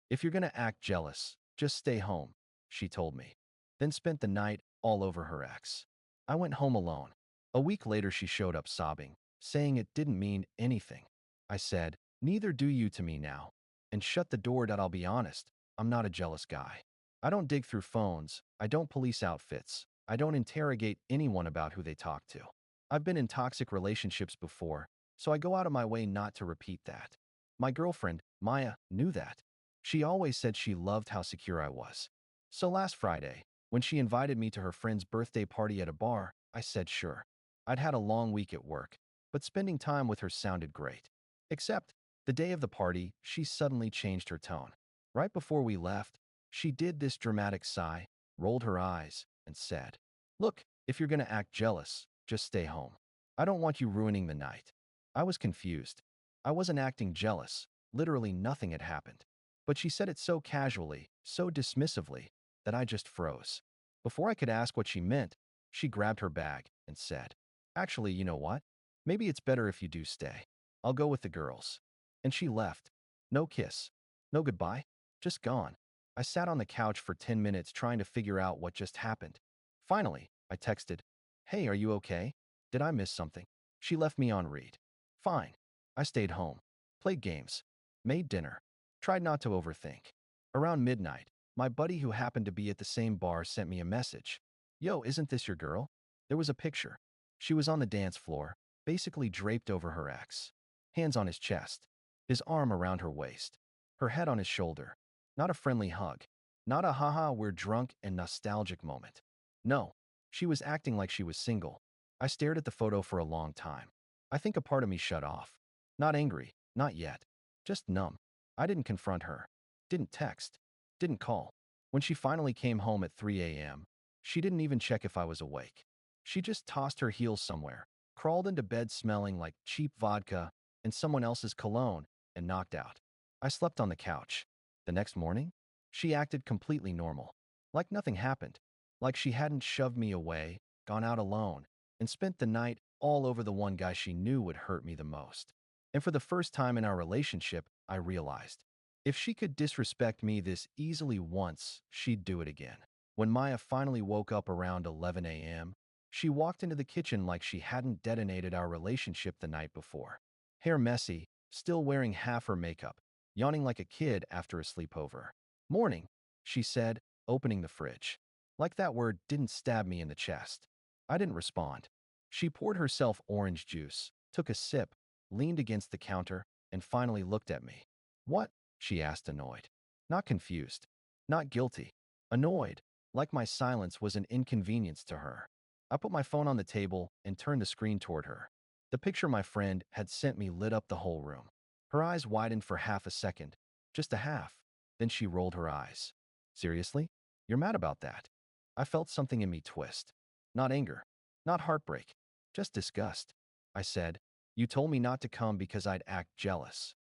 If you're gonna act jealous, just stay home, she told me. Then spent the night all over her ex. I went home alone. A week later, she showed up sobbing, saying it didn't mean anything. I said, "Neither do you to me now," and shut the door. I'll be honest, I'm not a jealous guy. I don't dig through phones, I don't police outfits, I don't interrogate anyone about who they talk to. I've been in toxic relationships before, so I go out of my way not to repeat that. My girlfriend, Maya, knew that. She always said she loved how secure I was. So last Friday, when she invited me to her friend's birthday party at a bar, I said sure. I'd had a long week at work, but spending time with her sounded great. Except, the day of the party, she suddenly changed her tone. Right before we left, she did this dramatic sigh, rolled her eyes, and said, "Look, if you're gonna act jealous, just stay home. I don't want you ruining the night." I was confused. I wasn't acting jealous. Literally nothing had happened. But she said it so casually, so dismissively, that I just froze. Before I could ask what she meant, she grabbed her bag and said, "Actually, you know what? Maybe it's better if you do stay. I'll go with the girls." And she left. No kiss. No goodbye. Just gone. I sat on the couch for 10 minutes trying to figure out what just happened. Finally, I texted, "Hey, are you okay? Did I miss something?" She left me on read. Fine. I stayed home. Played games. Made dinner. Tried not to overthink. Around midnight, my buddy who happened to be at the same bar sent me a message. "Yo, isn't this your girl?" There was a picture. She was on the dance floor, basically draped over her ex. Hands on his chest. His arm around her waist. Her head on his shoulder. Not a friendly hug. Not a haha we're drunk and nostalgic moment. No, she was acting like she was single. I stared at the photo for a long time. I think a part of me shut off. Not angry, not yet. Just numb. I didn't confront her. Didn't text. Didn't call. When she finally came home at 3 a.m., she didn't even check if I was awake. She just tossed her heels somewhere, crawled into bed smelling like cheap vodka and someone else's cologne, and knocked out. I slept on the couch. The next morning, she acted completely normal. Like nothing happened. Like she hadn't shoved me away, gone out alone, and spent the night all over the one guy she knew would hurt me the most. And for the first time in our relationship, I realized, if she could disrespect me this easily once, she'd do it again. When Maya finally woke up around 11 a.m., she walked into the kitchen like she hadn't detonated our relationship the night before. Hair messy, still wearing half her makeup, yawning like a kid after a sleepover. "Morning," she said, opening the fridge. Like that word didn't stab me in the chest. I didn't respond. She poured herself orange juice, took a sip, leaned against the counter, and finally looked at me. "What?" she asked, annoyed. Not confused. Not guilty. Annoyed, like my silence was an inconvenience to her. I put my phone on the table and turned the screen toward her. The picture my friend had sent me lit up the whole room. Her eyes widened for half a second. Just a half. Then she rolled her eyes. "Seriously? You're mad about that?" I felt something in me twist. Not anger. Not heartbreak. Just disgust. I said, "You told me not to come because I'd act jealous.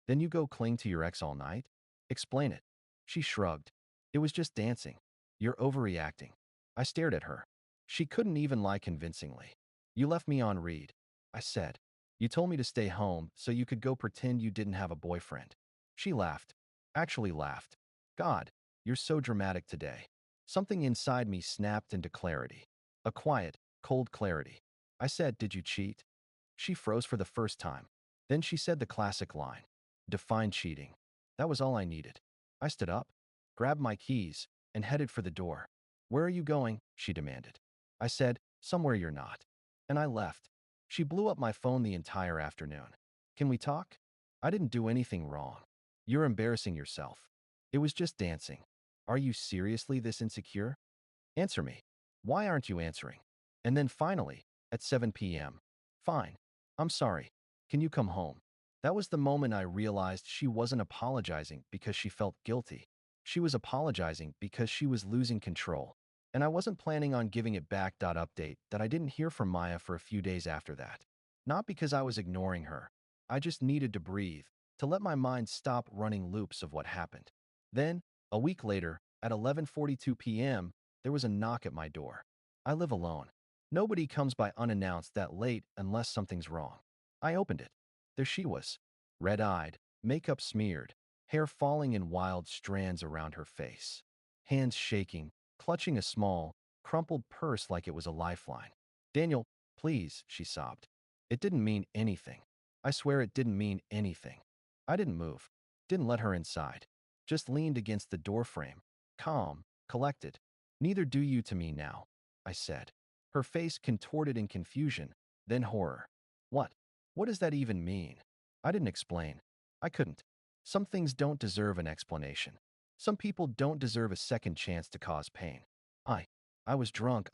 Then you go cling to your ex all night? Explain it." She shrugged. "It was just dancing. You're overreacting." I stared at her. She couldn't even lie convincingly. "You left me on read," I said. "You told me to stay home so you could go pretend you didn't have a boyfriend." She laughed. Actually laughed. "God, you're so dramatic today." Something inside me snapped into clarity. A quiet, cold clarity. I said, "Did you cheat?" She froze for the first time. Then she said the classic line. "Define cheating." That was all I needed. I stood up, grabbed my keys, and headed for the door. "Where are you going?" she demanded. I said, "Somewhere you're not." And I left. She blew up my phone the entire afternoon. "Can we talk?" "I didn't do anything wrong." "You're embarrassing yourself." "It was just dancing." "Are you seriously this insecure? Answer me. Why aren't you answering?" And then finally, at 7 p.m., "Fine. I'm sorry. Can you come home?" That was the moment I realized she wasn't apologizing because she felt guilty. She was apologizing because she was losing control. And I wasn't planning on giving it back. Update that I didn't hear from Maya for a few days after that. Not because I was ignoring her. I just needed to breathe, to let my mind stop running loops of what happened. Then, a week later, at 11:42 p.m., there was a knock at my door. I live alone. Nobody comes by unannounced that late unless something's wrong. I opened it. There she was. Red-eyed, makeup smeared, hair falling in wild strands around her face, hands shaking, clutching a small, crumpled purse like it was a lifeline. "Daniel, please," she sobbed. It didn't mean anything. I swear it didn't mean anything. I didn't move, didn't let her inside, just leaned against the doorframe, calm, collected. "Neither do you to me now," I said. Her face contorted in confusion, then horror. "What? What does that even mean?" I didn't explain. I couldn't. Some things don't deserve an explanation. Some people don't deserve a second chance to cause pain. I I was drunk,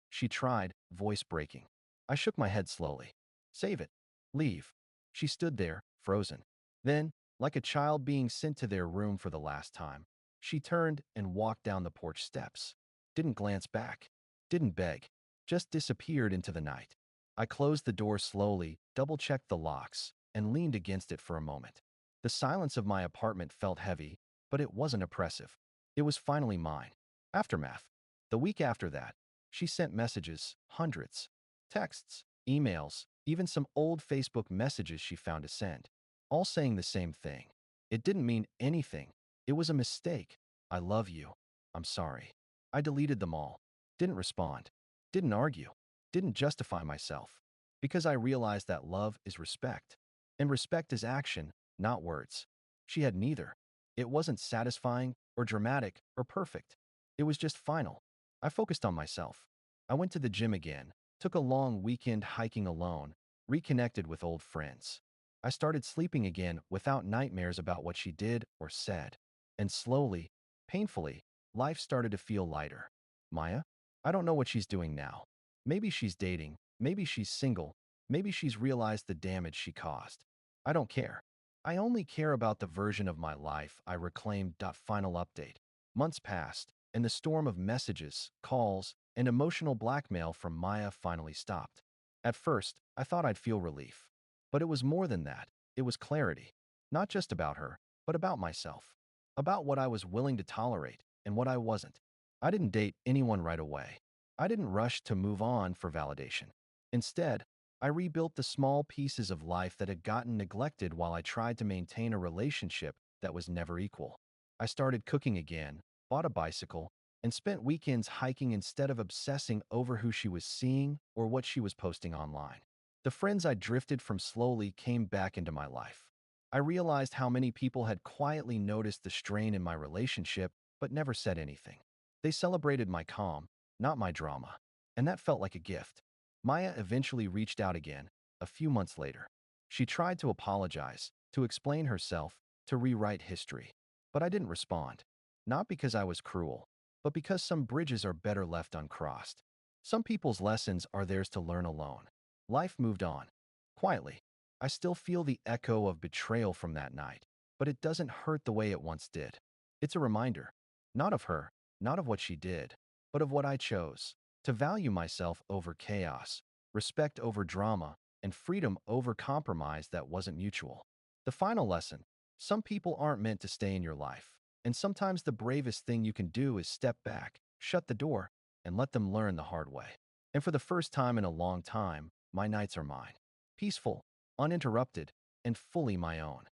she tried, voice breaking. I shook my head slowly. "Save it. Leave." She stood there, frozen. Then, like a child being sent to their room for the last time, she turned and walked down the porch steps. Didn't glance back. Didn't beg. Just disappeared into the night. I closed the door slowly, double-checked the locks, and leaned against it for a moment. The silence of my apartment felt heavy, but it wasn't oppressive. It was finally mine. Aftermath. The week after that, she sent messages, hundreds. Texts, emails, even some old Facebook messages she found to send, all saying the same thing. It didn't mean anything. It was a mistake. "I love you. I'm sorry." I deleted them all. Didn't respond. Didn't argue. Didn't justify myself. Because I realized that love is respect. And respect is action, not words. She had neither. It wasn't satisfying or dramatic or perfect. It was just final. I focused on myself. I went to the gym again, took a long weekend hiking alone, reconnected with old friends. I started sleeping again without nightmares about what she did or said. And slowly, painfully, life started to feel lighter. Maya? I don't know what she's doing now. Maybe she's dating, maybe she's single, maybe she's realized the damage she caused. I don't care. I only care about the version of my life I reclaimed. Final update. Months passed, and the storm of messages, calls, and emotional blackmail from Maya finally stopped. At first, I thought I'd feel relief. But it was more than that. It was clarity. Not just about her, but about myself. About what I was willing to tolerate and what I wasn't. I didn't date anyone right away. I didn't rush to move on for validation. Instead, I rebuilt the small pieces of life that had gotten neglected while I tried to maintain a relationship that was never equal. I started cooking again, bought a bicycle, and spent weekends hiking instead of obsessing over who she was seeing or what she was posting online. The friends I drifted from slowly came back into my life. I realized how many people had quietly noticed the strain in my relationship but never said anything. They celebrated my calm, not my drama, and that felt like a gift. Maya eventually reached out again, a few months later. She tried to apologize, to explain herself, to rewrite history. But I didn't respond. Not because I was cruel, but because some bridges are better left uncrossed. Some people's lessons are theirs to learn alone. Life moved on. Quietly. I still feel the echo of betrayal from that night, but it doesn't hurt the way it once did. It's a reminder, not of her, not of what she did, but of what I chose, to value myself over chaos, respect over drama, and freedom over compromise that wasn't mutual. The final lesson: some people aren't meant to stay in your life, and sometimes the bravest thing you can do is step back, shut the door, and let them learn the hard way. And for the first time in a long time, my nights are mine. Peaceful, uninterrupted, and fully my own.